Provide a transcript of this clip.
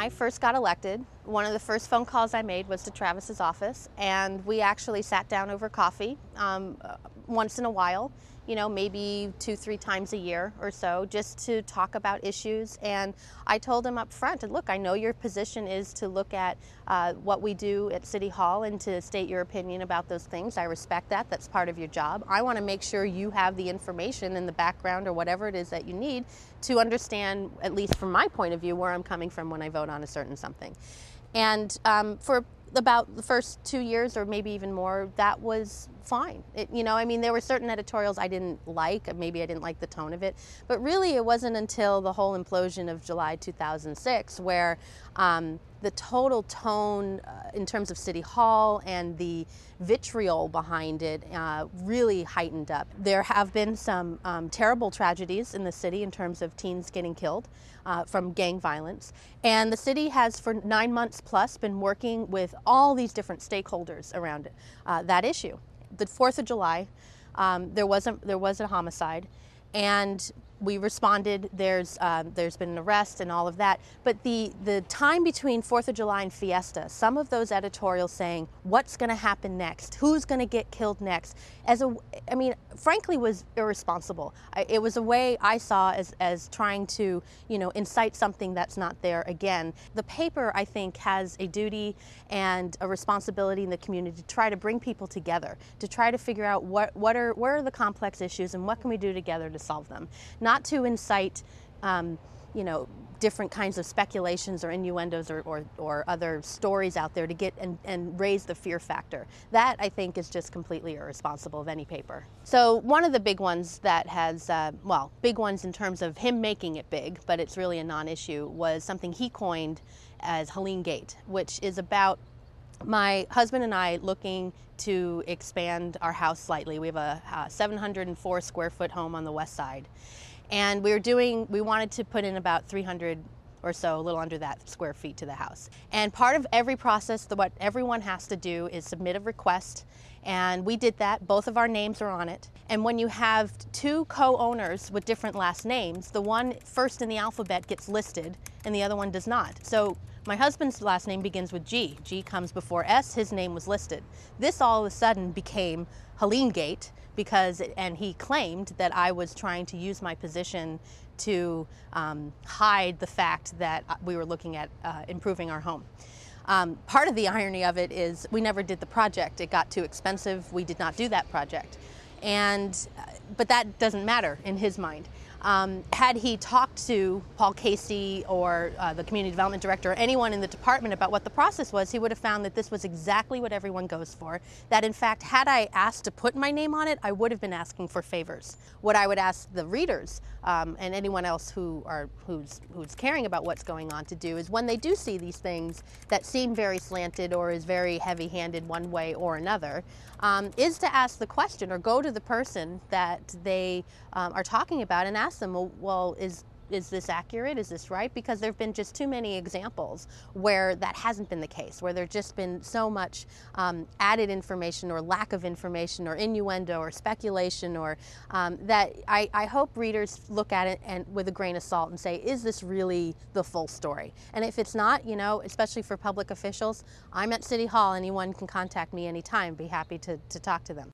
I first got elected, one of the first phone calls I made was to Travis's office, and we actually sat down over coffee once in a while, you know, maybe 2-3 times a year or so, just to talk about issues. And I told him up front, look, I know your position is to look at what we do at City Hall and to state your opinion about those things. I respect that. That's part of your job. I want to make sure you have the information in the background or whatever it is that you need to understand, at least from my point of view, where I'm coming from when I vote on a certain something. And for about the first 2 years or maybe even more, that was fine. I mean, there were certain editorials I didn't like, maybe I didn't like the tone of it, but really it wasn't until the whole implosion of July 2006 where the total tone in terms of City Hall and the vitriol behind it really heightened up. There have been some terrible tragedies in the city in terms of teens getting killed from gang violence, and the city has for 9 months plus been working with all these different stakeholders around it, that issue. The 4th of July, there was a homicide, and we responded. There's been an arrest and all of that. But the time between 4th of July and Fiesta, some of those editorials saying what's going to happen next, who's going to get killed next, frankly, was irresponsible. It was a way I saw as trying to, incite something that's not there again. The paper, I think, has a duty and a responsibility in the community to try to bring people together, to try to figure out what are the complex issues and what can we do together to solve them. Not to incite, different kinds of speculations or innuendos or other stories out there to get and raise the fear factor. That, I think, is just completely irresponsible of any paper. So one of the big ones that has, big ones in terms of him making it big, but it's really a non-issue, was something he coined as Helene Gate, which is about my husband and I looking to expand our house slightly. We have a 704 square foot home on the west side. And we wanted to put in about 300 or so, a little under that, square feet to the house. And part of every process, what everyone has to do is submit a request. And we did that. Both of our names are on it. And when you have two co-owners with different last names, the one first in the alphabet gets listed and the other one does not. So my husband's last name begins with G. G comes before S. His name was listed. This all of a sudden became Helene Gate and he claimed that I was trying to use my position to hide the fact that we were looking at improving our home. Part of the irony of it is we never did the project. It got too expensive. We did not do that project. But that doesn't matter in his mind. Had he talked to Paul Casey or the community development director or anyone in the department about what the process was, he would have found that this was exactly what everyone goes for. That in fact, had I asked to put my name on it, I would have been asking for favors. What I would ask the readers and anyone else who's caring about what's going on to do is when they do see these things that seem very slanted or is very heavy-handed one way or another, is to ask the question or go to the person that they are talking about and ask them, well, is this accurate? Is this right? Because there have been just too many examples where that hasn't been the case, where there's just been so much added information or lack of information or innuendo or speculation or that I hope readers look at it and with a grain of salt and say, is this really the full story? And if it's not, especially for public officials, I'm at City Hall. Anyone can contact me anytime. Be happy to talk to them.